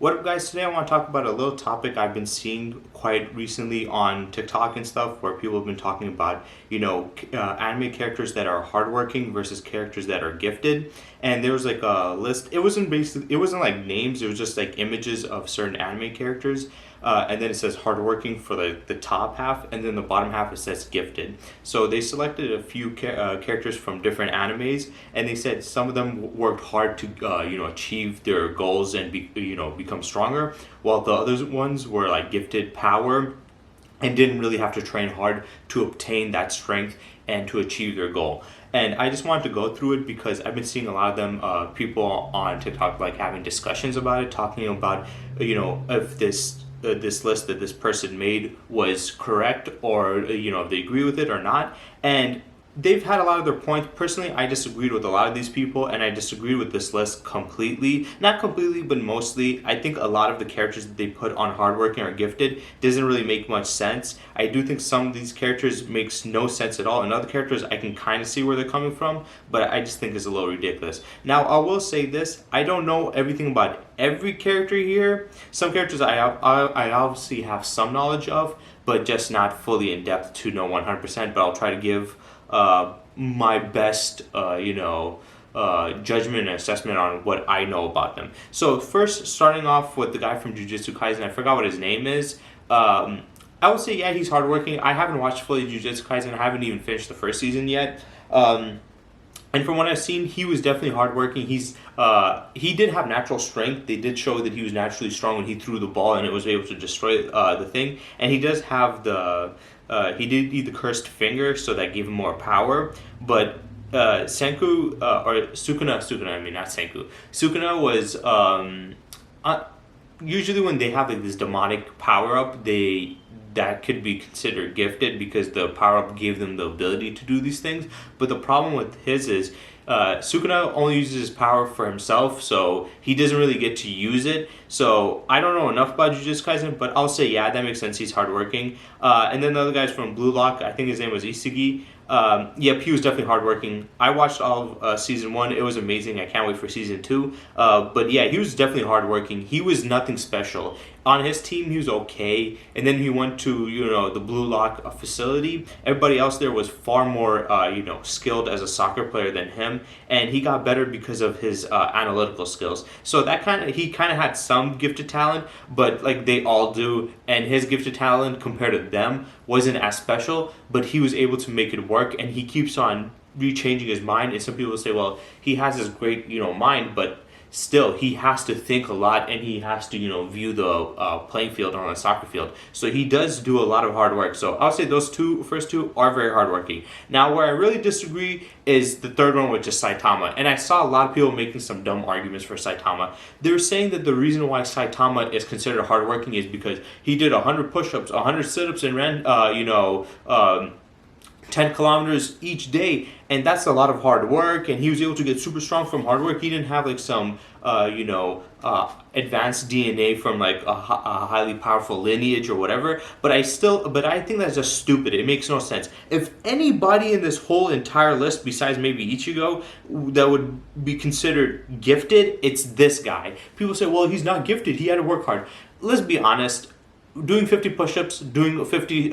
What up, guys? Today I want to talk about a little topic I've been seeing quite recently on TikTok and stuff, where people have been talking about, anime characters that are hardworking versus characters that are gifted. And there was like a list. It wasn't like names. It was just like images of certain anime characters. And then it says hardworking for the top half, and then the bottom half it says gifted. So they selected a few characters from different animes, and they said some of them worked hard to achieve their goals and become stronger, while the other ones were like gifted power and didn't really have to train hard to obtain that strength and to achieve their goal. And I just wanted to go through it because I've been seeing a lot of them, people on TikTok like having discussions about it, talking about if this list that this person made was correct, or if they agree with it or not. And they've had a lot of their points. Personally, I disagreed with a lot of these people, and I disagreed with this list completely. Not completely, but mostly. I think a lot of the characters that they put on hardworking or gifted doesn't really make much sense. I do think some of these characters makes no sense at all, and other characters I can kind of see where they're coming from, but I just think it's a little ridiculous. Now, I will say this: I don't know everything about every character here. Some characters I obviously have some knowledge of, but just not fully in depth to know 100%. But I'll try to give my best, judgment and assessment on what I know about them. So first, starting off with the guy from Jujutsu Kaisen, I forgot what his name is. I would say, yeah, he's hardworking. I haven't watched fully Jujutsu Kaisen. I haven't even finished the first season yet. And from what I've seen, he was definitely hardworking. He did have natural strength. They did show that he was naturally strong when he threw the ball and it was able to destroy the thing. And he does have he did eat the cursed finger, so that gave him more power. But Senku, or Sukuna, I mean, not Senku. Sukuna was, usually when they have like this demonic power up, that could be considered gifted because the power up gave them the ability to do these things. But the problem with his is Sukuna only uses his power for himself, so he doesn't really get to use it. So I don't know enough about Jujutsu Kaisen, but I'll say, yeah, that makes sense. He's hardworking. And then the other guy's from Blue Lock. I think his name was Isagi. Yep, he was definitely hardworking. I watched all of season 1. It was amazing. I can't wait for season 2. But yeah, he was definitely hardworking. He was nothing special. On his team, he was okay. And then he went to, the Blue Lock facility. Everybody else there was far more, skilled as a soccer player than him. And he got better because of his analytical skills. So he kind of had some gifted talent, but like they all do. And his gifted talent compared to them wasn't as special, but he was able to make it work, and he keeps on rechanging his mind. And some people say, well, he has this great mind, but still he has to think a lot, and he has to view the playing field on a soccer field. So he does do a lot of hard work. So I'll say those first two are very hardworking. Now, where I really disagree is the third one, which is Saitama. And I saw a lot of people making some dumb arguments for Saitama. They're saying that the reason why Saitama is considered hardworking is because he did 100 push-ups, 100 sit-ups, and ran 10 kilometers each day, and that's a lot of hard work, and he was able to get super strong from hard work. He didn't have like some advanced DNA from like a highly powerful lineage or whatever, but I think that's just stupid. It makes no sense. If anybody in this whole entire list besides maybe Ichigo that would be considered gifted, it's this guy. People say, well, he's not gifted, he had to work hard. Let's be honest, doing 50 push-ups, doing 50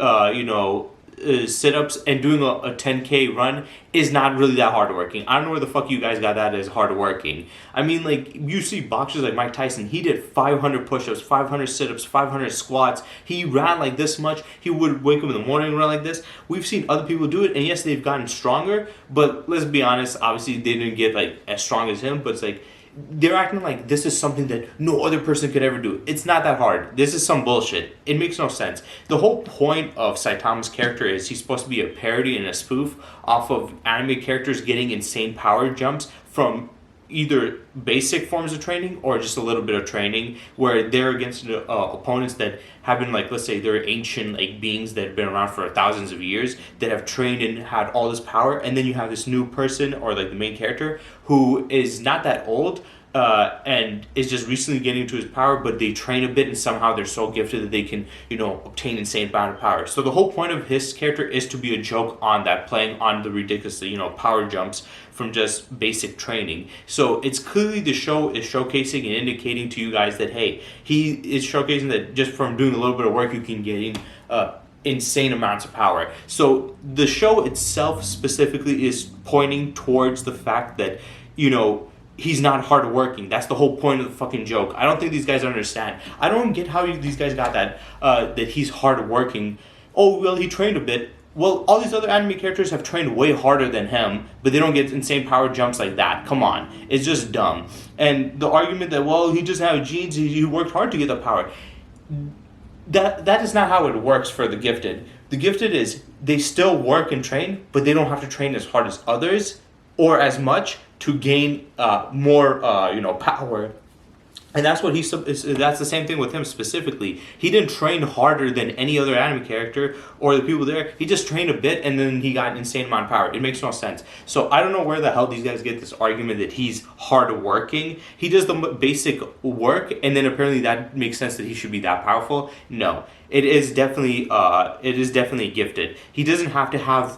sit-ups, and doing a 10K run is not really that hardworking. I don't know where the fuck you guys got that as hardworking. I mean, like, you see boxers like Mike Tyson, he did 500 push-ups, 500 sit-ups, 500 squats. He ran like this much. He would wake up in the morning and run like this. We've seen other people do it, and yes, they've gotten stronger, but let's be honest, obviously they didn't get like as strong as him, but it's like, they're acting like this is something that no other person could ever do. It's not that hard. This is some bullshit. It makes no sense. The whole point of Saitama's character is he's supposed to be a parody and a spoof off of anime characters getting insane power jumps from either basic forms of training or just a little bit of training, where they're against opponents that have been, like, let's say they're ancient like beings that have been around for thousands of years that have trained and had all this power, and then you have this new person or like the main character who is not that old, and is just recently getting into his power, but they train a bit and somehow they're so gifted that they can, obtain insane amount of power. So the whole point of his character is to be a joke on that, playing on the ridiculous, power jumps from just basic training. So it's clearly the show is showcasing and indicating to you guys that, hey, he is showcasing that just from doing a little bit of work, you can gain insane amounts of power. So the show itself specifically is pointing towards the fact that, he's not hardworking. That's the whole point of the fucking joke. I don't think these guys understand. I don't get how these guys got that he's hardworking. Oh, well, he trained a bit. Well, all these other anime characters have trained way harder than him, but they don't get insane power jumps like that. Come on. It's just dumb. And the argument that, well, he doesn't have genes, he worked hard to get the power. That is not how it works for the gifted. The gifted is they still work and train, but they don't have to train as hard as others or as much to gain more power. And that's what that's the same thing with him specifically. He didn't train harder than any other anime character or the people there. He just trained a bit and then he got an insane amount of power. It makes no sense. So I don't know where the hell these guys get this argument that he's hardworking. He does the basic work and then apparently that makes sense that he should be that powerful. No. It is definitely gifted. He doesn't have to have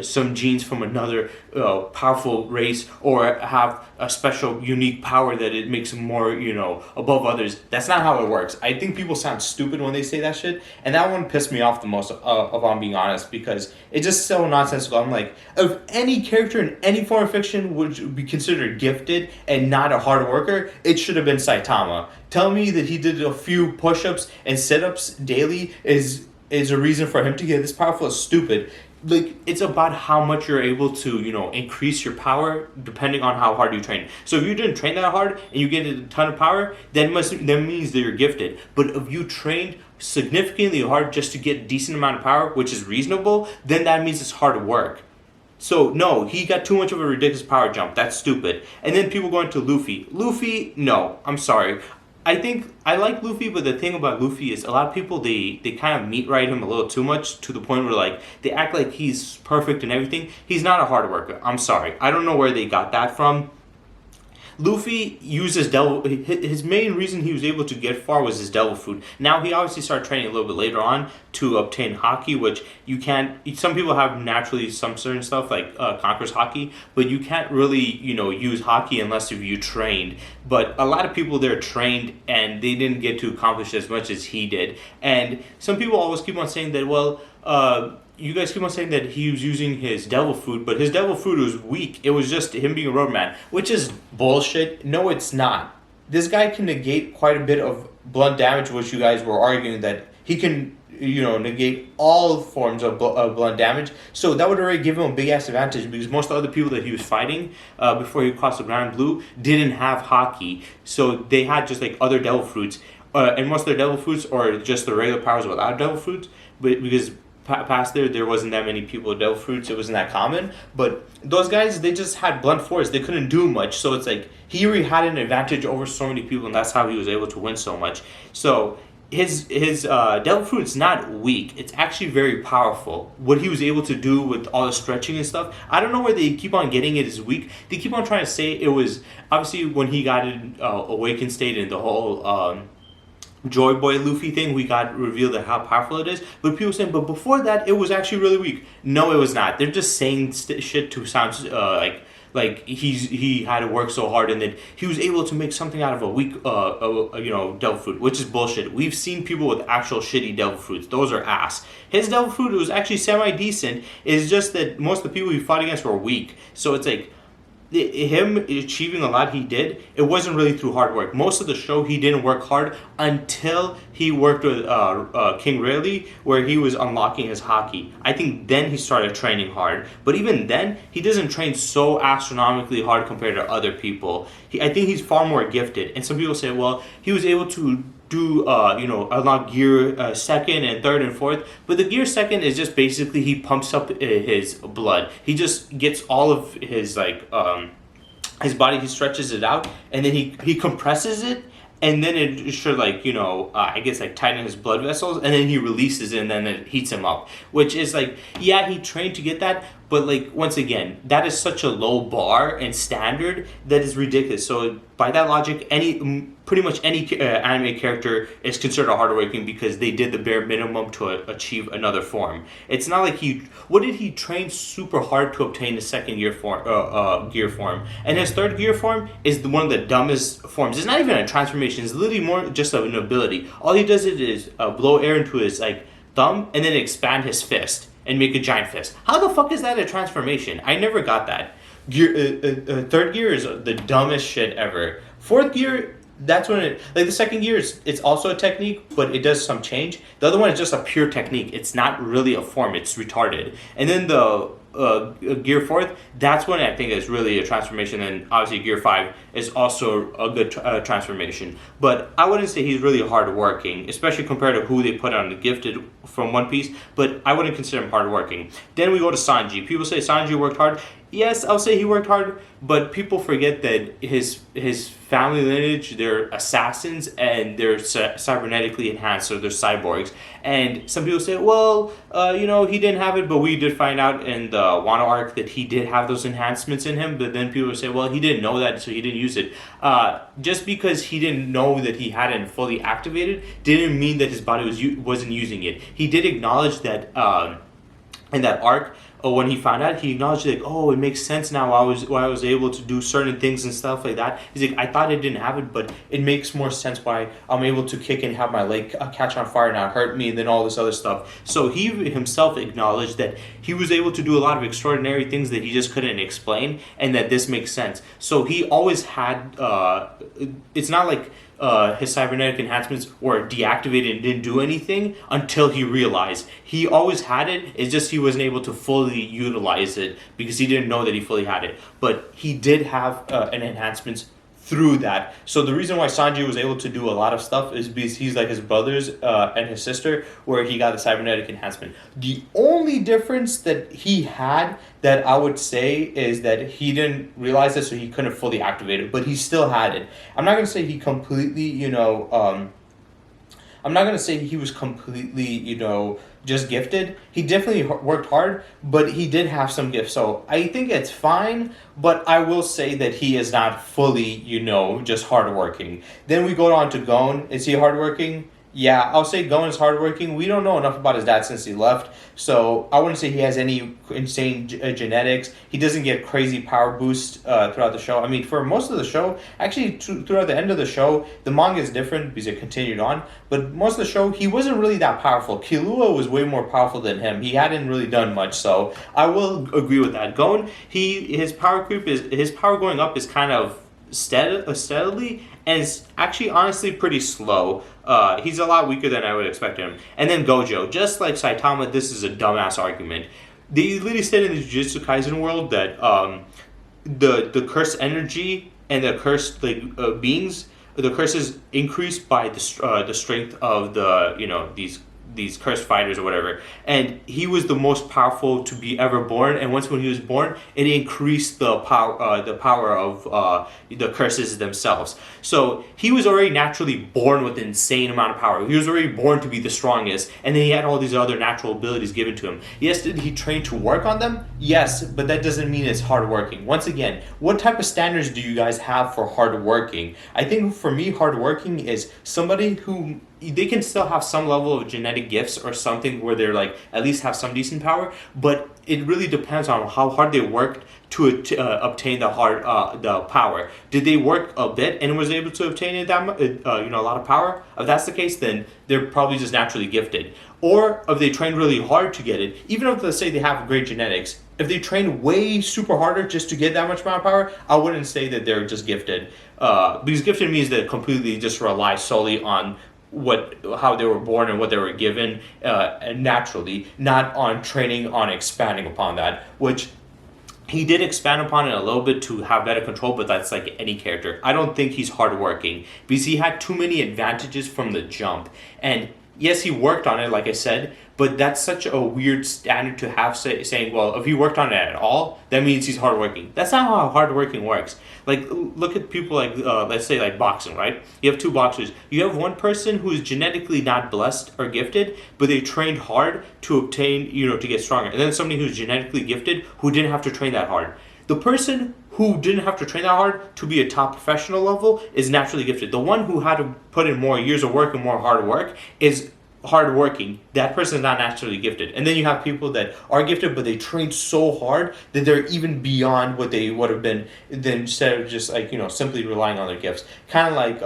some genes from another powerful race or have a special unique power that it makes him more above others. That's not how it works. I think people sound stupid when they say that shit, and that one pissed me off the most. If I'm being honest, because it's just so nonsensical. I'm like, if any character in any form of fiction would be considered gifted and not a hard worker, it should have been Saitama. Tell me that he did a few push-ups and sit-ups daily is a reason for him to get this powerful is stupid. Like, it's about how much you're able to, increase your power depending on how hard you train. So if you didn't train that hard and you get a ton of power, that means that you're gifted. But if you trained significantly hard just to get a decent amount of power, which is reasonable, then that means it's hard work. So, no, he got too much of a ridiculous power jump. That's stupid. And then people going to Luffy. Luffy, no, I'm sorry. I think I like Luffy, but the thing about Luffy is a lot of people, they kind of meat right him a little too much to the point where, like, they act like he's perfect and everything. He's not a hard worker. I'm sorry. I don't know where they got that from. Luffy uses devil. His main reason he was able to get far was his devil food. Now he obviously started training a little bit later on to obtain haki, which you can't. Some people have naturally some certain stuff like Conqueror's haki, but you can't really use haki unless if you trained. But a lot of people there trained and they didn't get to accomplish as much as he did. And some people always keep on saying that, well, you guys keep on saying that he was using his devil food, but his devil food was weak. It was just him being a roadman, which is bullshit. No, it's not. This guy can negate quite a bit of blunt damage, which you guys were arguing that he can, negate all forms of blunt damage. So that would already give him a big ass advantage because most of the other people that he was fighting before he crossed the Grand Blue didn't have haki. So they had just like other devil fruits. And most of their devil fruits are just the regular powers without devil fruits, but because past there wasn't that many people with devil fruits, it wasn't that common. But those guys, they just had blunt force. They couldn't do much. So it's like he already had an advantage over so many people, and that's how he was able to win so much. So his devil fruit is not weak. It's actually very powerful. What he was able to do with all the stretching and stuff, I don't know where they keep on getting it as weak. They keep on trying to say it was obviously when he got in awakened state and the whole Joy Boy Luffy thing, we got revealed at how powerful it is. But people saying, but before that, it was actually really weak. No, it was not. They're just saying shit to sound like he had to work so hard and then he was able to make something out of a weak devil fruit, which is bullshit. We've seen people with actual shitty devil fruits. Those are ass. His devil fruit was actually semi decent. It's just that most of the people he fought against were weak. So it's like him achieving a lot he did, it wasn't really through hard work. Most of the show he didn't work hard until he worked with King Rayleigh, where he was unlocking his haki. I think then he started training hard, but even then he doesn't train so astronomically hard compared to other people. I think he's far more gifted. And some people say, well, he was able to do unlock gear second and third and fourth, but the gear second is just basically he pumps up his blood. He just gets all of his his body, he stretches it out and then he compresses it, and then it should I guess tighten his blood vessels, and then he releases it and then it heats him up, which is yeah, he trained to get that, But like once again, that is such a low bar and standard that is ridiculous. So by that logic, pretty much any anime character is considered hardworking because they did the bare minimum to achieve another form. It's not like what did he train super hard to obtain the second gear form, and his third gear form is one of the dumbest forms. It's not even a transformation. It's literally more just an ability. All he does is blow air into his like thumb and then expand his fist and make a giant fist. How the fuck is that a transformation? I never got that. Third gear is the dumbest shit ever. Fourth gear, that's when the second gear it's also a technique, but it does some change. The other one is just a pure technique. It's not really a form. It's retarded. And then the gear fourth, that's when I think is really a transformation. And obviously gear 5 is also a good transformation. But I wouldn't say he's really hardworking, especially compared to who they put on the gifted from One Piece. But I wouldn't consider him hardworking. Then we go to Sanji. People say Sanji worked hard. Yes, I'll say he worked hard, but people forget that his family lineage, they're assassins and they're cybernetically enhanced, so they're cyborgs. And some people say, well, he didn't have it, but we did find out in the Wano arc that he did have those enhancements in him. But then people say, well, he didn't know that, so he didn't use it. Just because he didn't know that he hadn't fully activated didn't mean that his body wasn't using it. He did acknowledge that in that arc. When he found out, he acknowledged like, oh, it makes sense now. Why I was able to do certain things and stuff like that. He's like, I thought it didn't have it, but it makes more sense why I'm able to kick and have my leg catch on fire and not hurt me, and then all this other stuff. So he himself acknowledged that he was able to do a lot of extraordinary things that he just couldn't explain, and that this makes sense. So he always had. It's not like his cybernetic enhancements were deactivated and didn't do anything until he realized. He always had it, it's just he wasn't able to fully utilize it because he didn't know that he fully had it. But he did have an enhancements through that. So the reason why Sanji was able to do a lot of stuff is because he's like his brothers and his sister, where he got the cybernetic enhancement. The only difference that he had that I would say is that he didn't realize it, so he couldn't fully activate it, but he still had it. I'm not going to say he completely, I'm not going to say he was completely, just gifted. He definitely worked hard, but he did have some gifts. So I think it's fine, but I will say that he is not fully, just hardworking. Then we go on to Gon. Is he hardworking? Yeah, I'll say Gon is hardworking. We don't know enough about his dad since he left, so I wouldn't say he has any insane genetics. He doesn't get crazy power boosts throughout the show. I mean, for most of the show, actually throughout the end of the show, the manga is different because it continued on, but most of the show, he wasn't really that powerful. Killua was way more powerful than him. He hadn't really done much, so I will agree with that. Gon, his power going up is kind of steadily, and it's actually honestly pretty slow. He's a lot weaker than I would expect him. And then Gojo, just like Saitama, this is a dumbass argument. They literally said in the Jujutsu Kaisen world that the cursed energy and the cursed beings, the curses increase by the strength of the these cursed fighters or whatever, and he was the most powerful to be ever born. And once when he was born, it increased the power of the curses themselves. So he was already naturally born with an insane amount of power. He was already born to be the strongest, and then he had all these other natural abilities given to him. Yes, did he train to work on them? Yes, but that doesn't mean it's hardworking. Once again, what type of standards do you guys have for hardworking? I think for me, hardworking is somebody who they can still have some level of genetic gifts or something where they're like at least have some decent power, but it really depends on how hard they worked to obtain the power. Did they work a bit and was able to obtain it a lot of power? If that's the case, then they're probably just naturally gifted. Or if they trained really hard to get it, even if let's say they have great genetics, if they train way super harder just to get that much amount of power, I wouldn't say that they're just gifted. Because gifted means that completely just rely solely on how they were born and what they were given naturally, not on training on expanding upon that, which he did expand upon it a little bit to have better control, but that's like any character. I don't think he's hardworking because he had too many advantages from the jump. And yes, he worked on it, like I said, But that's such a weird standard to have, saying, well, if he worked on it at all, that means he's hardworking. That's not how hardworking works. Like, look at people like, let's say, like boxing, right? You have two boxers. You have one person who is genetically not blessed or gifted, but they trained hard to obtain, to get stronger. And then somebody who's genetically gifted who didn't have to train that hard. The person who didn't have to train that hard to be a top professional level is naturally gifted. The one who had to put in more years of work and more hard work is hardworking. That person is not naturally gifted. And then you have people that are gifted, but they trained so hard that they're even beyond what they would have been, then instead of just like, simply relying on their gifts. Kind of like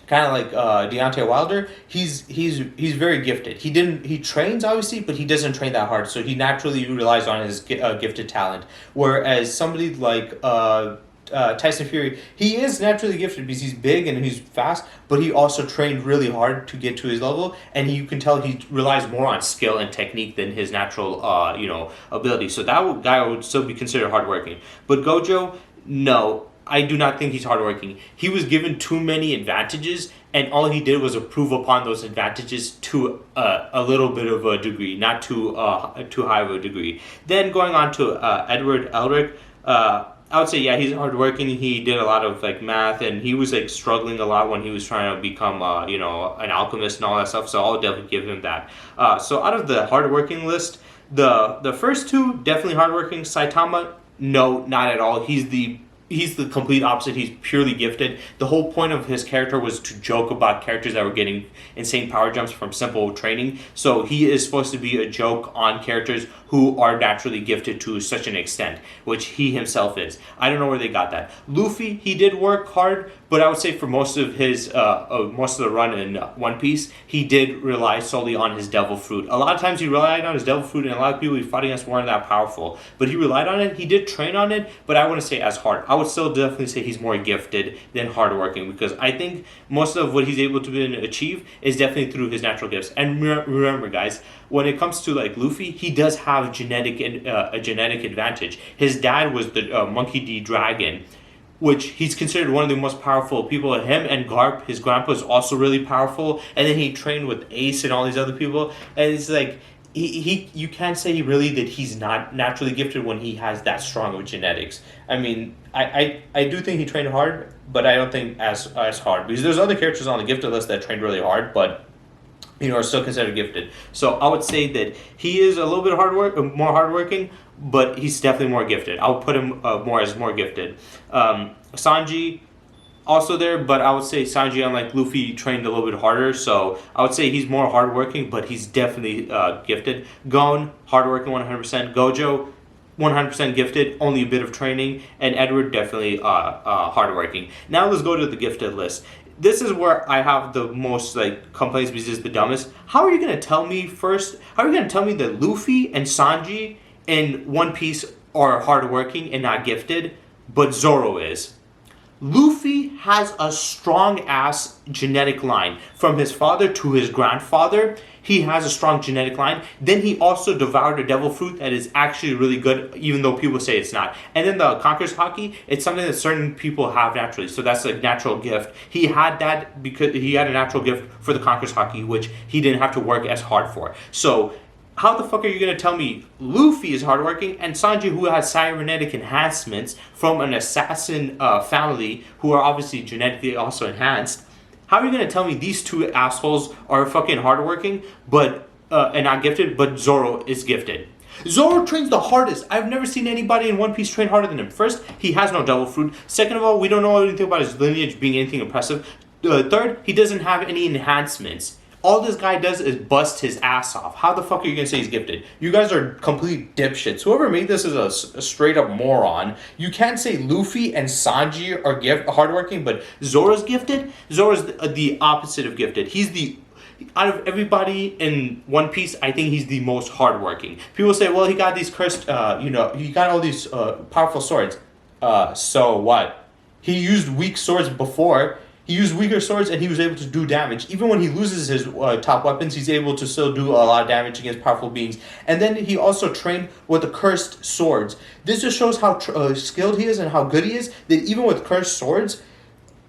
Deontay Wilder. He's very gifted. He trains obviously, but he doesn't train that hard, so he naturally relies on his gifted talent. Whereas somebody like Tyson Fury, he is naturally gifted because he's big and he's fast, but he also trained really hard to get to his level, and you can tell he relies more on skill and technique than his natural ability. So that guy would still be considered hardworking. But Gojo, no, I do not think he's hardworking. He was given too many advantages, and all he did was improve upon those advantages to a little bit of a degree, not too high of a degree. Then going on to Edward Elric, I would say, yeah, he's hardworking. He did a lot of like math, and he was like struggling a lot when he was trying to become an alchemist and all that stuff. So I'll definitely give him that. So out of the hardworking list, the first two definitely hardworking. Saitama, no, not at all. He's the complete opposite. He's purely gifted. The whole point of his character was to joke about characters that were getting insane power jumps from simple training. So he is supposed to be a joke on characters who are naturally gifted to such an extent, which he himself is. I don't know where they got that. Luffy, he did work hard, but I would say for most of the run in One Piece, he did rely solely on his devil fruit. A lot of times he relied on his devil fruit, and a lot of people he fought against weren't that powerful. But he relied on it. He did train on it, but I wouldn't say as hard. I would still definitely say he's more gifted than hardworking, because I think most of what he's able to achieve is definitely through his natural gifts. And remember, guys, when it comes to like Luffy, he does have a genetic advantage. His dad was the Monkey D. Dragon, which he's considered one of the most powerful people. Him and Garp, his grandpa, is also really powerful. And then he trained with Ace and all these other people. And it's like, you can't say really that he's not naturally gifted when he has that strong of genetics. I mean, I do think he trained hard, but I don't think as hard. Because there's other characters on the gifted list that trained really hard, but are still considered gifted. So I would say that he is a little bit more hardworking, but he's definitely more gifted. I would put him more gifted. Sanji, also there, but I would say Sanji, unlike Luffy, trained a little bit harder, so I would say he's more hardworking, but he's definitely gifted. Gon, hardworking 100%. Gojo, 100% gifted, only a bit of training. And Edward, definitely hardworking. Now let's go to the gifted list. This is where I have the most complaints because it's the dumbest. How are you going to tell me that Luffy and Sanji in One Piece are hardworking and not gifted, but Zoro is? Luffy has a strong ass genetic line from his father to his grandfather. He has a strong genetic line. Then he also devoured a devil fruit that is actually really good, even though people say it's not. And then the Conqueror's Haki, it's something that certain people have naturally. So that's a natural gift. He had that because he had a natural gift for the Conqueror's Haki, which he didn't have to work as hard for. So how the fuck are you going to tell me Luffy is hardworking and Sanji, who has cybernetic enhancements from an assassin family who are obviously genetically also enhanced? How are you going to tell me these two assholes are fucking hardworking and not gifted, but Zoro is gifted? Zoro trains the hardest. I've never seen anybody in One Piece train harder than him. First, he has no devil fruit. Second of all, we don't know anything about his lineage being anything impressive. Third, he doesn't have any enhancements. All this guy does is bust his ass off. How the fuck are you going to say he's gifted? You guys are complete dipshits. Whoever made this is a straight up moron. You can't say Luffy and Sanji are hardworking, but Zoro's gifted? Zoro's the opposite of gifted. Out of everybody in One Piece, I think he's the most hardworking. People say, well, he got these cursed, he got all these powerful swords. So what? He used weak swords before. He used weaker swords and he was able to do damage. Even when he loses his top weapons, he's able to still do a lot of damage against powerful beings. And then he also trained with the cursed swords. This just shows how skilled he is and how good he is, that even with cursed swords,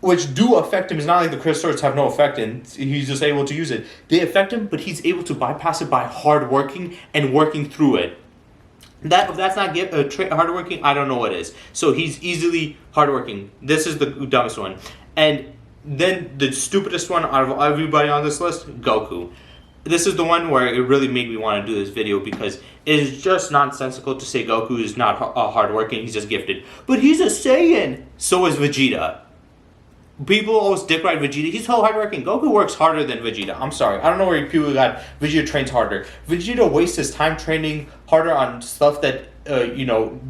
which do affect him. It's not like the Chris swords have no effect and he's just able to use it. They affect him, but he's able to bypass it by hard working and working through it. That if that's not hardworking, I don't know what is. So he's easily hardworking. This is the dumbest one, and then the stupidest one out of everybody on this list, Goku. This is the one where it really made me want to do this video because it is just nonsensical to say Goku is not hardworking. He's just gifted, but he's a Saiyan. So is Vegeta. People always dick ride Vegeta. He's so hardworking. Goku works harder than Vegeta. I'm sorry. I don't know where people got Vegeta trains harder. Vegeta wastes his time training harder on stuff that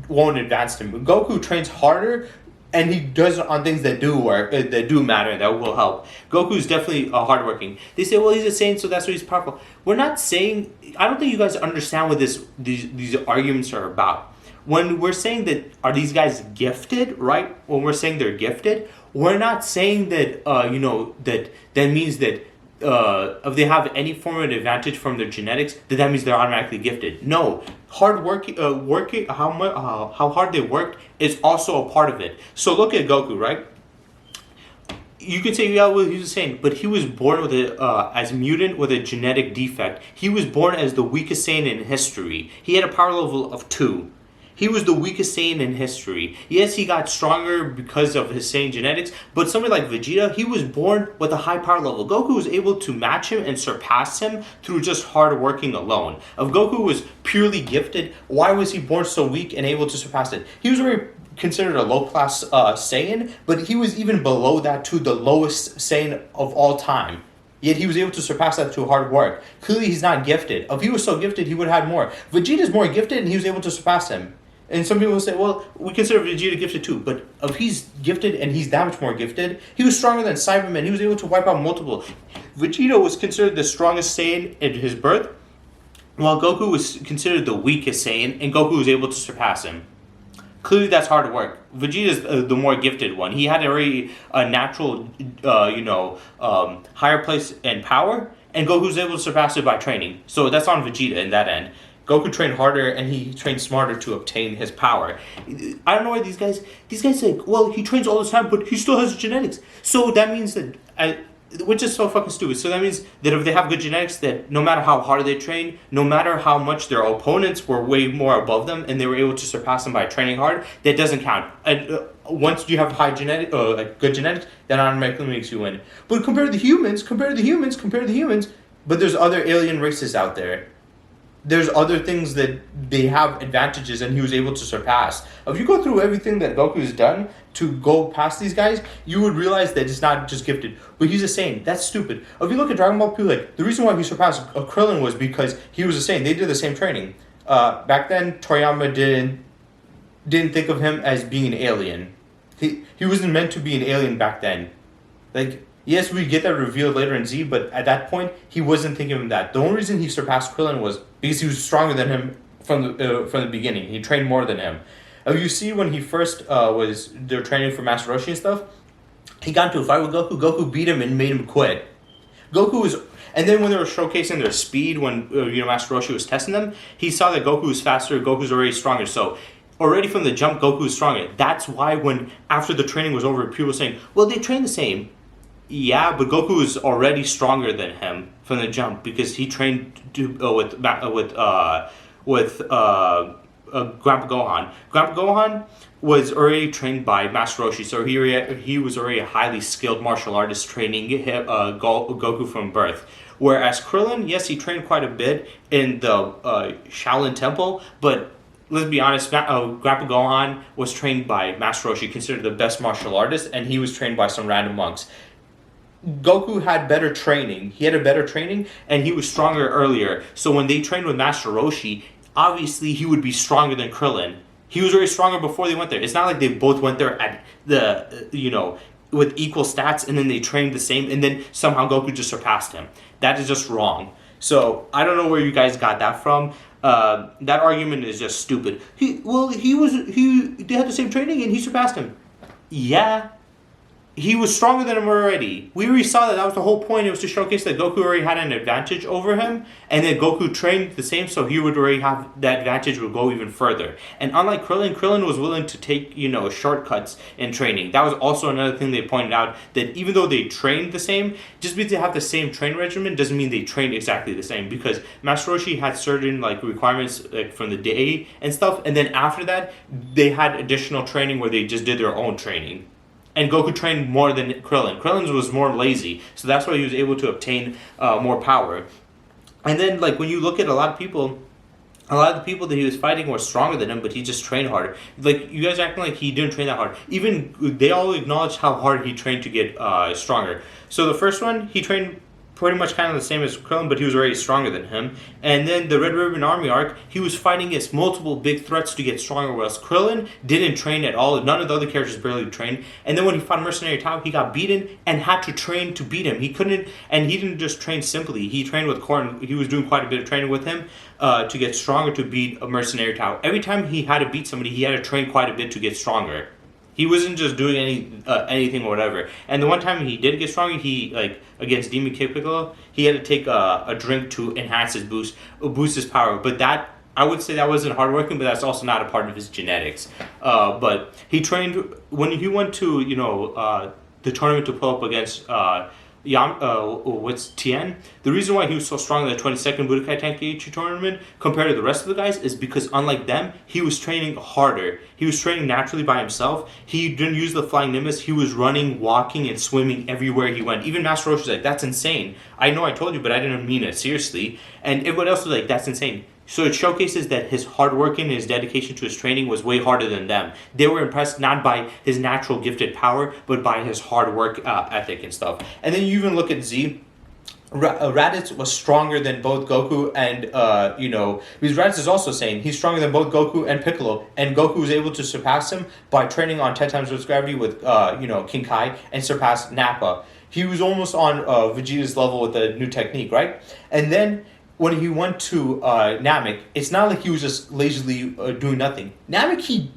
won't advance him. Goku trains harder, and he does it on things that do work, that do matter, that will help. Goku's definitely hardworking. They say, well, he's a Saiyan, so that's why he's powerful. We're not saying. I don't think you guys understand what these arguments are about. When we're saying that are these guys gifted, right? When we're saying they're gifted, we're not saying that that means that if they have any form of advantage from their genetics, that means they're automatically gifted. No, working, how hard they worked is also a part of it. So look at Goku, right? You could say, yeah, well, he's the same, but he was born with as a mutant with a genetic defect. He was born as the weakest Saiyan in history. He had a power level of 2. He was the weakest Saiyan in history. Yes, he got stronger because of his Saiyan genetics, but somebody like Vegeta, he was born with a high power level. Goku was able to match him and surpass him through just hard working alone. If Goku was purely gifted, why was he born so weak and able to surpass it? He was already considered a low-class Saiyan, but he was even below that to the lowest Saiyan of all time. Yet he was able to surpass that through hard work. Clearly, he's not gifted. If he was so gifted, he would have had more. Vegeta's more gifted, and he was able to surpass him. And some people will say, well, we consider Vegeta gifted too. But if he's gifted and he's that much more gifted, he was stronger than Cyberman. He was able to wipe out multiple. Vegeta was considered the strongest Saiyan at his birth, while Goku was considered the weakest Saiyan, and Goku was able to surpass him. Clearly, that's hard work. Vegeta's the more gifted one. He had already a natural, higher place and power, and Goku's able to surpass it by training. So that's on Vegeta in that end. Goku trained harder and he trained smarter to obtain his power. I don't know why these guys say, well, he trains all the time, but he still has genetics. So that means that, which is so fucking stupid. So that means that if they have good genetics, that no matter how hard they train, no matter how much their opponents were way more above them and they were able to surpass them by training hard, that doesn't count. And once you have high good genetics, that automatically makes you win. But compare to the humans, but there's other alien races out there. There's other things that they have advantages and he was able to surpass. If you go through everything that Goku's done to go past these guys, you would realize that it's not just gifted. But he's a Saiyan. That's stupid. If you look at Dragon Ball, people like, the reason why he surpassed Krillin was because he was a Saiyan. They did the same training. Back then, Toriyama didn't think of him as being an alien. He wasn't meant to be an alien back then. Like, yes, we get that revealed later in Z, but at that point, he wasn't thinking of that. The only reason he surpassed Krillin was because he was stronger than him from the beginning. He trained more than him. You see when he first they were training for Master Roshi and stuff, he got into a fight with Goku. Goku beat him and made him quit. And then when they were showcasing their speed, when Master Roshi was testing them, he saw that Goku was faster, Goku's already stronger. So already from the jump, Goku was stronger. That's why when after the training was over, people were saying, well, they train the same. Yeah, but Goku is already stronger than him from the jump because he trained with Grandpa Gohan. Grandpa Gohan was already trained by Master Roshi, so he was already a highly skilled martial artist training Goku from birth. Whereas Krillin, yes, he trained quite a bit in the Shaolin Temple, but let's be honest, Grandpa Gohan was trained by Master Roshi, considered the best martial artist, and he was trained by some random monks. Goku had better training. He had a better training, and he was stronger earlier. So when they trained with Master Roshi, obviously he would be stronger than Krillin. He was already stronger before they went there. It's not like they both went there at with equal stats, and then they trained the same, and then somehow Goku just surpassed him. That is just wrong. So I don't know where you guys got that from. That argument is just stupid. They had the same training, and he surpassed him. Yeah. he was stronger than him already. We already saw that. That was the whole point. It was to showcase that Goku already had an advantage over him, and then Goku trained the same, so he would already have that advantage. Would go even further. And unlike Krillin, Krillin was willing to take shortcuts in training. That was also another thing they pointed out, that even though they trained the same, just because they have the same train regimen doesn't mean they trained exactly the same. Because Master Roshi had certain requirements from the day and stuff, and then after that they had additional training where they just did their own training. And Goku trained more than Krillin. Krillin was more lazy, so that's why he was able to obtain more power. And then, when you look at a lot of the people that he was fighting were stronger than him, but he just trained harder. You guys acting like he didn't train that hard. Even they all acknowledged how hard he trained to get stronger. So the first one, he trained pretty much kind of the same as Krillin, but he was already stronger than him. And then the Red Ribbon Army arc, he was fighting against multiple big threats to get stronger, whereas Krillin didn't train at all. None of the other characters barely trained. And then when he fought Mercenary Tao, he got beaten and had to train to beat him. He couldn't, and he didn't just train simply. He trained with Korn. He was doing quite a bit of training with him to get stronger to beat a Mercenary Tao. Every time he had to beat somebody, he had to train quite a bit to get stronger. He wasn't just doing anything or whatever. And the one time he did get stronger, he against Demon Kid Piccolo, he had to take a drink to enhance his boost his power. But that, I would say, that wasn't hardworking, but that's also not a part of his genetics. But he trained when he went to the tournament to pull up against Tien. The reason why he was so strong in the 22nd Budokai Tenkaichi tournament compared to the rest of the guys is because, unlike them, he was training harder. He was training naturally by himself. He didn't use the flying nimbus. He was running, walking, and swimming everywhere he went. Even Master Roshi was like, "That's insane. I know I told you, but I didn't mean it seriously." And everyone else was like, "That's insane." So it showcases that his hard work and his dedication to his training was way harder than them. They were impressed not by his natural gifted power, but by his hard work ethic and stuff. And then you even look at Z. Raditz was stronger than both Goku and, because Raditz is also saying he's stronger than both Goku and Piccolo, and Goku was able to surpass him by training on 10 times Earth's gravity with, King Kai, and surpass Nappa. He was almost on Vegeta's level with the new technique, right? And then when he went to Namek, it's not like he was just lazily doing nothing. Namek, he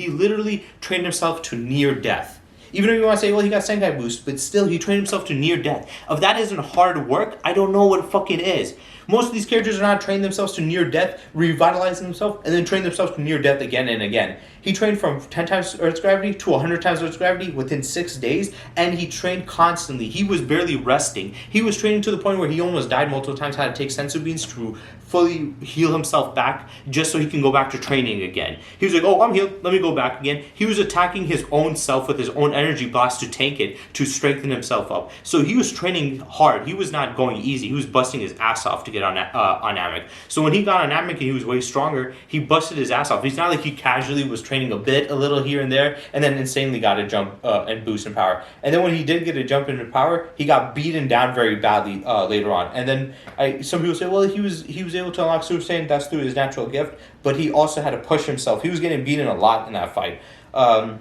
literally trained himself to near death. Even if you want to say, well, he got Senkai boost, but still, he trained himself to near death. If that isn't hard work, I don't know what it fucking is. Most of these characters are not training themselves to near death, revitalizing themselves, and then train themselves to near death again and again. He trained from 10 times Earth's gravity to 100 times Earth's gravity within 6 days, and he trained constantly. He was barely resting. He was training to the point where he almost died multiple times, had to take senzu beans to fully heal himself back just so he can go back to training again. He was like, "Oh, I'm healed, let me go back again." He was attacking his own self with his own energy blast to tank it, to strengthen himself up. So he was training hard. He was not going easy. He was busting his ass off to get on Namek. So when he got on Namek and he was way stronger, he busted his ass off. He's not like he casually was training a little here and there, and then insanely got a jump and boost in power. And then when he did get a jump into power, he got beaten down very badly later on. And then some people say, well, he was able to unlock Super Saiyan, that's through his natural gift, but he also had to push himself. He was getting beaten a lot in that fight. And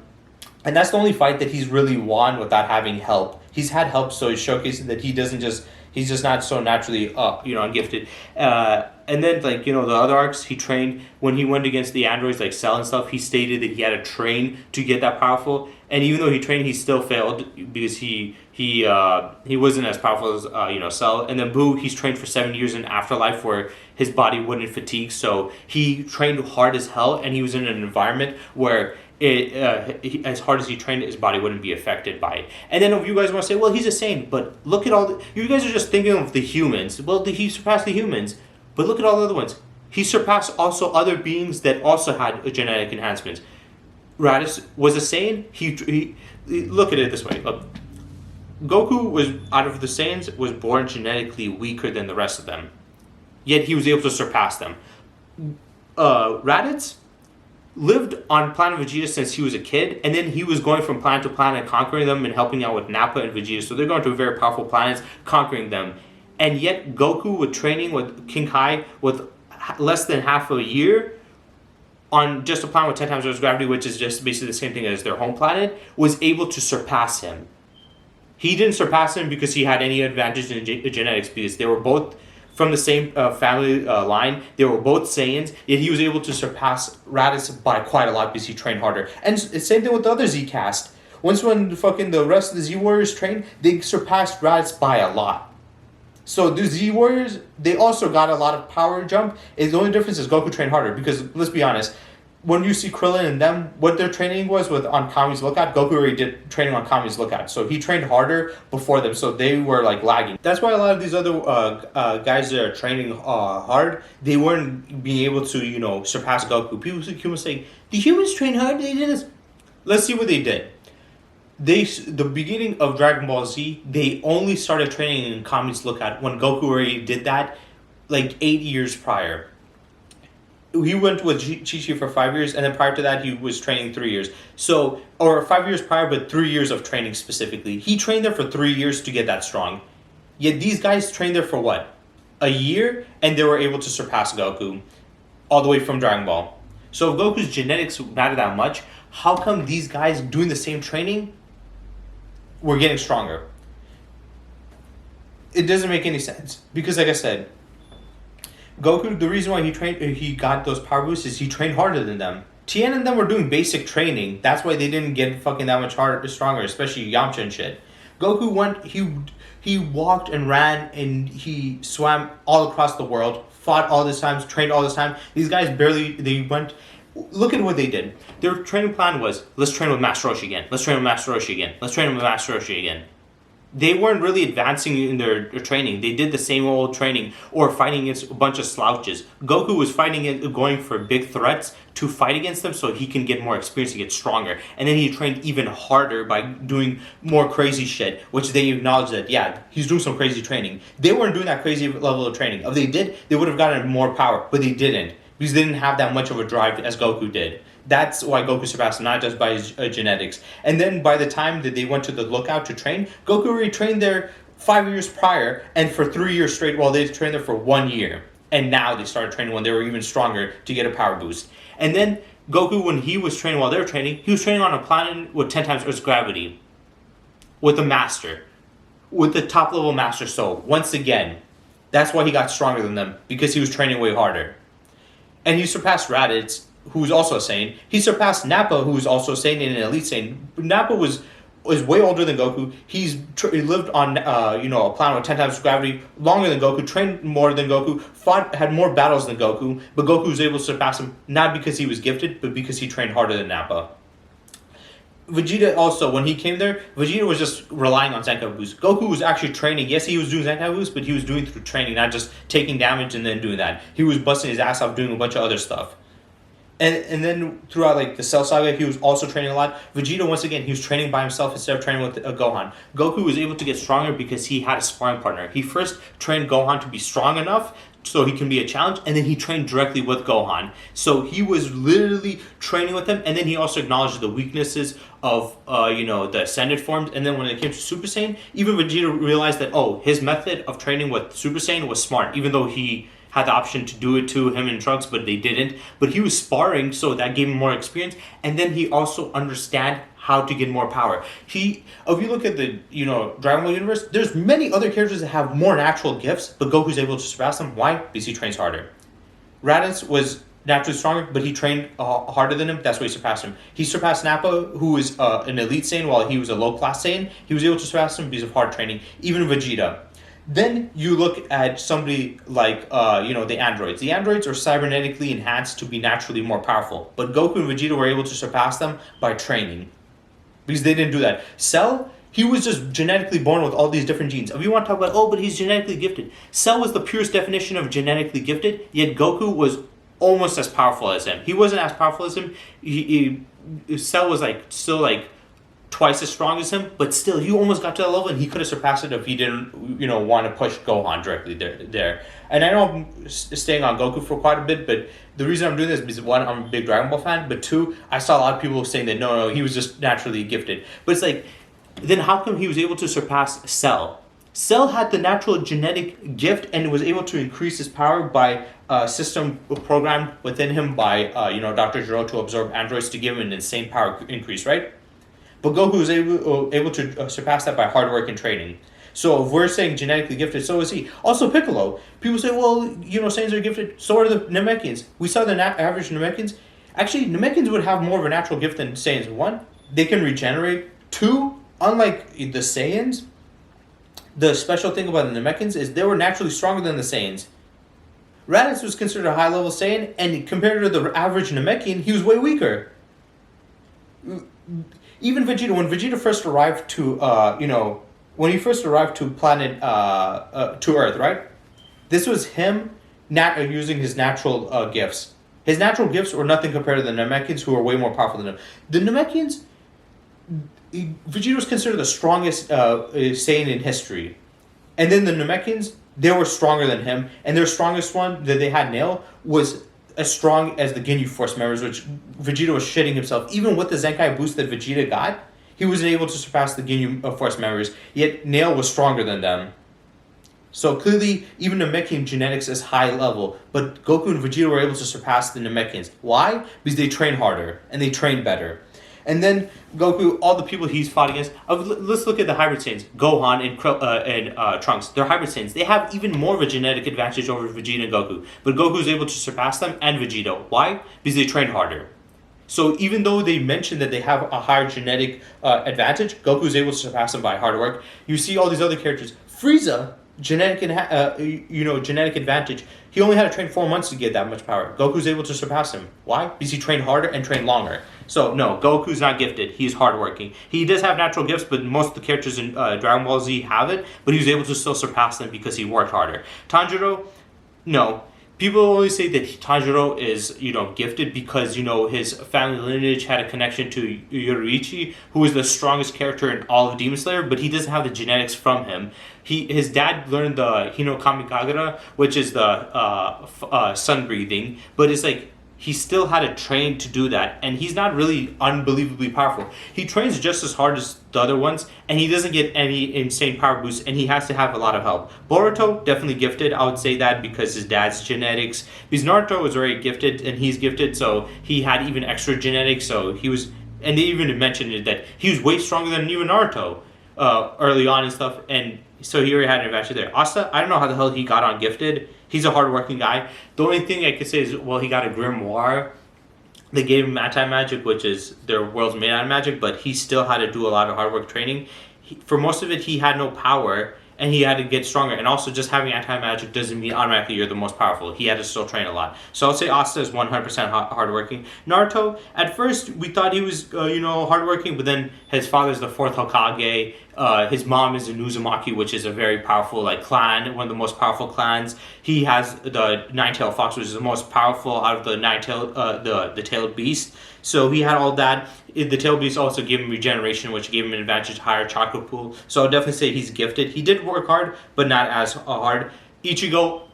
that's the only fight that he's really won without having help. He's had help, so he's showcasing that he's just not so naturally, ungifted. And then, the other arcs, he trained, when he went against the androids, like Cell and stuff, he stated that he had to train to get that powerful. And even though he trained, he still failed because he wasn't as powerful as, Cell. And then Boo, he's trained for 7 years in Afterlife where his body wouldn't fatigue. So he trained hard as hell, and he was in an environment where as hard as he trained, his body wouldn't be affected by it. And then if you guys want to say, well, he's a saint, but look at you guys are just thinking of the humans. Well, he surpassed the humans, but look at all the other ones. He surpassed also other beings that also had genetic enhancements. Raditz was a Saiyan. He look at it this way. Look, Goku was, out of the Saiyans, was born genetically weaker than the rest of them, yet he was able to surpass them. Raditz lived on planet Vegeta since he was a kid, and then he was going from planet to planet, conquering them and helping out with Nappa and Vegeta. So they're going to very powerful planets, conquering them. And yet Goku, with training with King Kai with less than half a year on just a planet with 10 times Earth's gravity, which is just basically the same thing as their home planet, was able to surpass him. He didn't surpass him because he had any advantage in genetics, because they were both from the same family line. They were both Saiyans, yet he was able to surpass Raditz by quite a lot because he trained harder. And same thing with the other Z-Cast. Once when the rest of the Z Warriors trained, they surpassed Raditz by a lot. So the Z Warriors, they also got a lot of power jump. The only difference is Goku trained harder because let's be honest, when you see Krillin and them, what their training was with on Kami's Lookout, Goku already did training on Kami's Lookout. So he trained harder before them, so they were like lagging. That's why a lot of these other guys that are training hard, they weren't being able to, surpass Goku. People were saying, the humans train hard, they did this. Let's see what they did. The beginning of Dragon Ball Z, they only started training in Kami's Lookout when Goku already did that like 8 years prior. He went with Chi-Chi for 5 years, and then prior to that, he was training 3 years. So, or 5 years prior, but 3 years of training specifically. He trained there for 3 years to get that strong. Yet these guys trained there for what? A year, and they were able to surpass Goku all the way from Dragon Ball. So if Goku's genetics matter that much, how come these guys doing the same training were getting stronger? It doesn't make any sense. Because like I said, Goku, the reason why he got those power boosts is he trained harder than them. Tien and them were doing basic training. That's why they didn't get fucking that much stronger, especially Yamcha and shit. Goku he walked and ran and he swam all across the world, fought all this time, trained all this time. These guys look at what they did. Their training plan was, let's train with Master Roshi again. Let's train with Master Roshi again. Let's train with Master Roshi again. They weren't really advancing in their training. They did the same old training or fighting against a bunch of slouches. Goku was going for big threats to fight against them so he can get more experience and get stronger. And then he trained even harder by doing more crazy shit, which they acknowledged that, yeah, he's doing some crazy training. They weren't doing that crazy level of training. If they did, they would have gotten more power, but they didn't because they didn't have that much of a drive as Goku did. That's why Goku surpassed him, not just by his genetics. And then by the time that they went to the Lookout to train, Goku already trained there 5 years prior and for 3 years straight while they trained there for 1 year. And now they started training when they were even stronger to get a power boost. And then Goku, when he was training while they were training, he was training on a planet with 10 times Earth's gravity. With a master. With the top level master. So, once again, that's why he got stronger than them. Because he was training way harder. And he surpassed Raditz, who's also a Saiyan. He surpassed Nappa, who's also a Saiyan and an Elite Saiyan. Nappa was way older than Goku. He lived on a planet with 10 times gravity, longer than Goku, trained more than Goku, had more battles than Goku, but Goku was able to surpass him, not because he was gifted, but because he trained harder than Nappa. Vegeta also, when he came there, Vegeta was just relying on Zenkai boost. Goku was actually training. Yes, he was doing Zenkai boost, but he was doing it through training, not just taking damage and then doing that. He was busting his ass off doing a bunch of other stuff. And then throughout like the Cell Saga, he was also training a lot. Vegeta, once again, he was training by himself instead of training with Gohan. Goku was able to get stronger because he had a sparring partner. He first trained Gohan to be strong enough so he can be a challenge, and then he trained directly with Gohan. So he was literally training with him, and then he also acknowledged the weaknesses of the Ascended forms. And then when it came to Super Saiyan, even Vegeta realized that his method of training with Super Saiyan was smart, even though he had the option to do it to him and Trunks, but they didn't. But he was sparring, so that gave him more experience. And then he also understand how to get more power. If you look at the Dragon Ball universe, there's many other characters that have more natural gifts, but Goku's able to surpass them. Why? Because he trains harder. Raditz was naturally stronger, but he trained harder than him. That's why he surpassed him. He surpassed Nappa, who is an elite Saiyan, while he was a low-class Saiyan. He was able to surpass him because of hard training. Even Vegeta. Then you look at somebody like, the androids. The androids are cybernetically enhanced to be naturally more powerful. But Goku and Vegeta were able to surpass them by training. Because they didn't do that. Cell, he was just genetically born with all these different genes. If you want to talk about, but he's genetically gifted. Cell was the purest definition of genetically gifted, yet Goku was almost as powerful as him. He wasn't as powerful as him. Cell was still twice as strong as him, but still, he almost got to that level, and he could have surpassed it if he didn't, want to push Gohan directly there. And I know I'm staying on Goku for quite a bit, but the reason I'm doing this is because, one, I'm a big Dragon Ball fan, but two, I saw a lot of people saying that, no, he was just naturally gifted. But it's then how come he was able to surpass Cell? Cell had the natural genetic gift and was able to increase his power by a system programmed within him by, Dr. Gero to absorb androids to give him an insane power increase, right? But Goku was able to surpass that by hard work and training. So if we're saying genetically gifted, so is he. Also Piccolo. People say, Saiyans are gifted. So are the Namekians. We saw the average Namekians. Actually, Namekians would have more of a natural gift than Saiyans. One, they can regenerate Two, unlike the Saiyans, the special thing about the Namekians is they were naturally stronger than the Saiyans. Raditz was considered a high-level Saiyan, and compared to the average Namekian, he was way weaker. Even Vegeta, when Vegeta first arrived to, when he first arrived to planet, to Earth, right? This was him using his natural gifts. His natural gifts were nothing compared to the Namekians, who are way more powerful than him. The Namekians, Vegeta was considered the strongest Saiyan in history. And then the Namekians, they were stronger than him. And their strongest one that they had nailed was as strong as the Ginyu Force members, which Vegeta was shitting himself. Even with the Zenkai boost that Vegeta got, he wasn't able to surpass the Ginyu Force members. Yet Nail was stronger than them. So clearly, even Namekian genetics is high level. But Goku and Vegeta were able to surpass the Namekians. Why? Because they train harder and they train better. And then Goku, all the people he's fought against. Let's look at the hybrid Saiyans. Gohan and Trunks. They're hybrid Saiyans. They have even more of a genetic advantage over Vegeta and Goku. But Goku is able to surpass them and Vegeta. Why? Because they train harder. So even though they mention that they have a higher genetic advantage, Goku is able to surpass them by hard work. You see all these other characters. Frieza, genetic advantage. He only had to train 4 months to get that much power. Goku's able to surpass him. Why? Because he trained harder and trained longer. So no, Goku's not gifted. He's hardworking. He does have natural gifts, but most of the characters in Dragon Ball Z have it. But he was able to still surpass them because he worked harder. Tanjiro, no. People always say that Tanjiro is, gifted because, his family lineage had a connection to Yoruichi, who was the strongest character in all of Demon Slayer, but he doesn't have the genetics from him. His dad learned the Hino Kamikagara, which is the sun breathing, but it's like, he still had to train to do that, and he's not really unbelievably powerful. He trains just as hard as the other ones, and he doesn't get any insane power boosts, and he has to have a lot of help. Boruto, definitely gifted. I would say that because his dad's genetics. Because Naruto was already gifted, and he's gifted, so he had even extra genetics, so he was... And they even mentioned it that he was way stronger than even Naruto early on and stuff, and so he already had an advantage there. Asta, I don't know how the hell he got on gifted. He's a hardworking guy. The only thing I could say is, well, he got a grimoire. They gave him anti-magic, which is their world's made out of magic, but he still had to do a lot of hard work training. For most of it, he had no power, and he had to get stronger. And also, just having anti-magic doesn't mean automatically you're the most powerful. He had to still train a lot. So I'll say Asta is 100% hardworking. Naruto, at first, we thought he was, hardworking, but then his father's the 4th Hokage. His mom is an Uzumaki, which is a very powerful clan, one of the most powerful clans. He has the Nine-Tailed Fox, which is the most powerful out of the the tailed beast. So he had all that. The tailed beast also gave him regeneration, which gave him an advantage, higher chakra pool. So I'll definitely say he's gifted. He did work hard, but not as hard. Ichigo,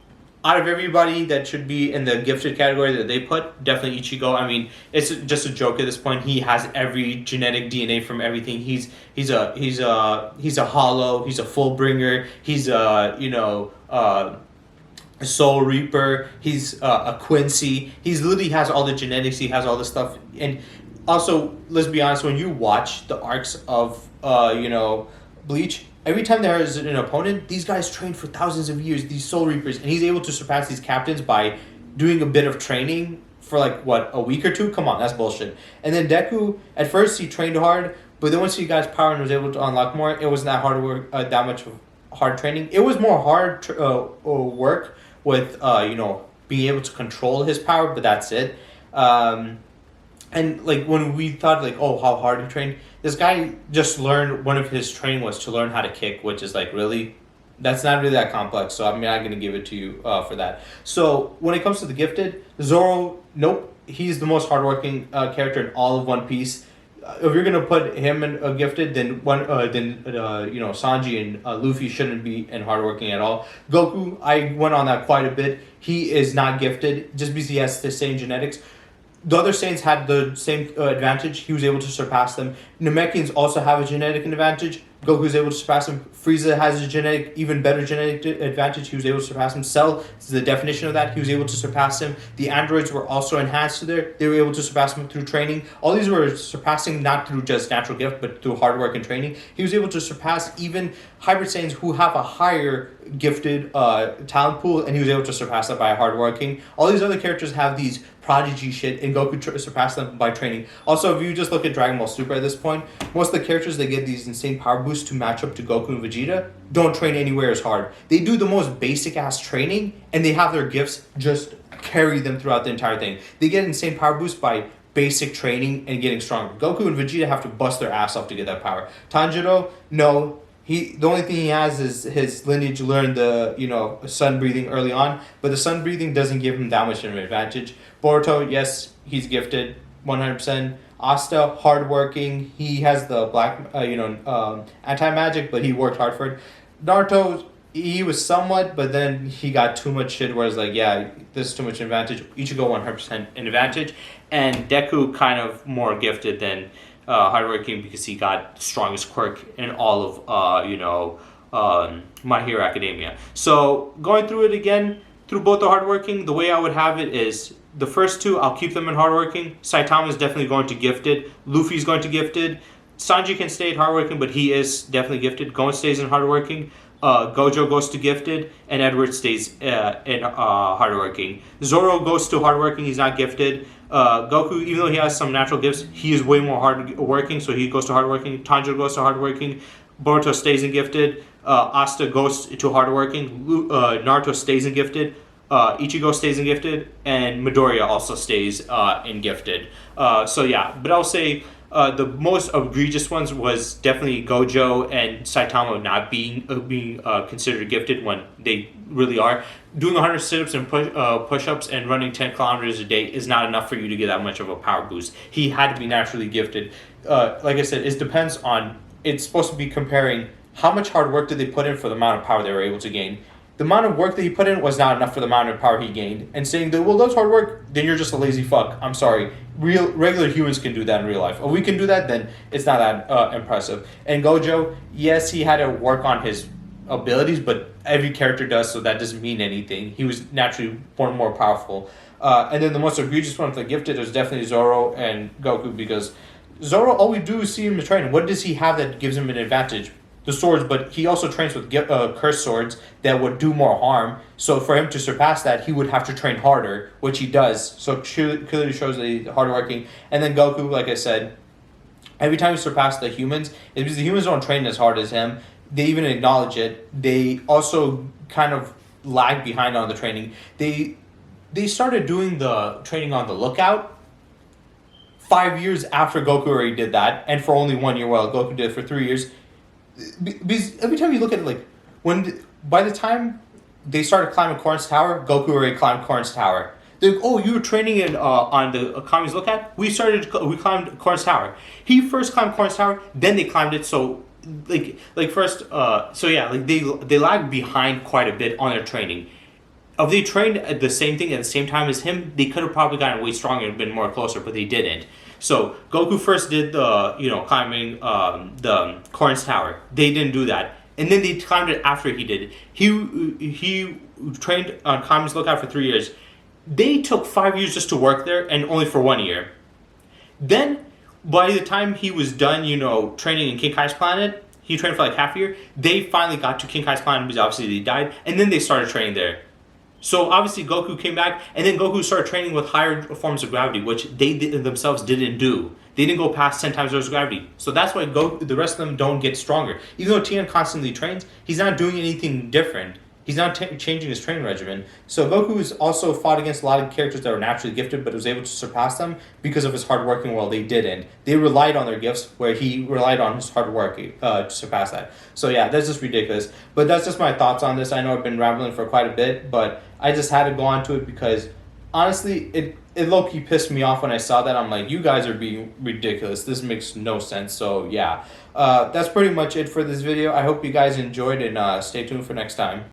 out of everybody that should be in the gifted category that they put, definitely Ichigo. I mean, it's just a joke at this point. He has every genetic DNA from everything. He's a hollow. He's a full bringer. He's a Soul Reaper. He's a Quincy. He's literally has all the genetics. He has all the stuff. And also, let's be honest. When you watch the arcs of Bleach, every time there is an opponent, these guys train for thousands of years, these Soul Reapers, and he's able to surpass these captains by doing a bit of training for a week or two? Come on, that's bullshit. And then Deku, at first he trained hard, but then once he got his power and was able to unlock more, it wasn't that hard work, that much of hard training. It was more hard work with, being able to control his power, but that's it. And when we thought how hard he trained, this guy just learned, one of his training was to learn how to kick, which is really, that's not really that complex. So I'm not going to give it to you for that. So when it comes to the gifted, Zoro, nope, he's the most hardworking character in all of One Piece. If you're gonna put him in a gifted, then Sanji and Luffy shouldn't be in hardworking at all. Goku, I went on that quite a bit. He is not gifted just because he has the same genetics. The other Saiyans had the same advantage. He was able to surpass them. Namekians also have a genetic advantage. Goku was able to surpass him. Frieza has a even better genetic advantage. He was able to surpass him. Cell is the definition of that. He was able to surpass him. The androids were also enhanced there. They were able to surpass him through training. All these were surpassing not through just natural gift, but through hard work and training. He was able to surpass even hybrid Saiyans who have a higher gifted talent pool, and he was able to surpass that by hardworking. All these other characters have these prodigy shit, and Goku surpassed them by training. Also, if you just look at Dragon Ball Super at this point, most of the characters that get these insane power boosts to match up to Goku and Vegeta don't train anywhere as hard. They do the most basic ass training, and they have their gifts just carry them throughout the entire thing. They get insane power boosts by basic training and getting stronger. Goku and Vegeta have to bust their ass off to get that power. Tanjiro, no. The only thing he has is his lineage learned the, sun breathing early on, but the sun breathing doesn't give him that much of an advantage. Boruto, yes, he's gifted, 100%. Asta, hardworking. He has the black, anti-magic, but he worked hard for it. Naruto, he was somewhat, but then he got too much shit where it's like, yeah, this is too much advantage. Ichigo, 100% an advantage. And Deku, kind of more gifted than hardworking because he got the strongest quirk in all of My Hero Academia. So going through it again, through both the hardworking, the way I would have it is the first two, I'll keep them in hardworking. Saitama is definitely going to gifted. Luffy's going to gifted. Sanji can stay at hardworking, but he is definitely gifted. Gon stays in hardworking. Gojo goes to gifted, and Edward stays in hardworking. Zoro goes to hardworking. He's not gifted. Goku, even though he has some natural gifts, he is way more hardworking, so he goes to hardworking. Tanjiro goes to hardworking. Boruto stays in gifted. Asta goes to hardworking. Naruto stays in gifted. Ichigo stays in gifted, and Midoriya also stays in gifted. But I'll say the most egregious ones was definitely Gojo and Saitama not being considered gifted when they really are. Doing 100 sit-ups and push-ups and running 10 kilometers a day is not enough for you to get that much of a power boost. He had to be naturally gifted. Like I said, it depends on, it's supposed to be comparing how much hard work did they put in for the amount of power they were able to gain. The amount of work that he put in was not enough for the amount of power he gained. And saying that, well, that's hard work, then you're just a lazy fuck. I'm sorry. Regular humans can do that in real life. If we can do that, then it's not that impressive. And Gojo, yes, he had to work on his abilities, but every character does, so that doesn't mean anything. He was naturally born more powerful. And then the most egregious one for the gifted is definitely Zoro and Goku, because Zoro, all we do is see him in training. What does he have that gives him an advantage? The swords, but he also trains with cursed swords that would do more harm. So for him to surpass that, he would have to train harder, which he does. So clearly shows that he's hardworking. And then Goku, like I said, every time he surpassed the humans, it's because the humans don't train as hard as him. They even acknowledge it. They also kind of lag behind on the training. They started doing the training on the lookout 5 years after Goku already did that, and for only 1 year, while Goku did it for 3 years. Because every time you look at it, like, by the time they started climbing Korin's Tower, Goku already climbed Korin's Tower. They're like, oh, you were training on the Kami's Lookout? We climbed Korin's Tower. He first climbed Korin's Tower, then they climbed it, so, they lag behind quite a bit on their training. If they trained at the same thing at the same time as him, they could have probably gotten way stronger and been more closer, but they didn't. So Goku first did the climbing the Korin's Tower. They didn't do that, and then they climbed it after he did. He trained on Kami's Lookout for 3 years. They took 5 years just to work there, and only for 1 year. Then by the time he was done, training in King Kai's planet, he trained for like half a year. They finally got to King Kai's planet because obviously they died, and then they started training there. So obviously Goku came back, and then Goku started training with higher forms of gravity, which they themselves didn't do. They didn't go past 10 times Earth's gravity. So that's why the rest of them don't get stronger. Even though Tien constantly trains, he's not doing anything different. He's not changing his training regimen. So Goku has also fought against a lot of characters that were naturally gifted, but was able to surpass them because of his hard working, while they didn't. They relied on their gifts, where he relied on his hard work to surpass that. So yeah, that's just ridiculous. But that's just my thoughts on this. I know I've been rambling for quite a bit, but I just had to go on to it because honestly, it low-key pissed me off when I saw that. I'm like, you guys are being ridiculous. This makes no sense. So yeah, that's pretty much it for this video. I hope you guys enjoyed, and stay tuned for next time.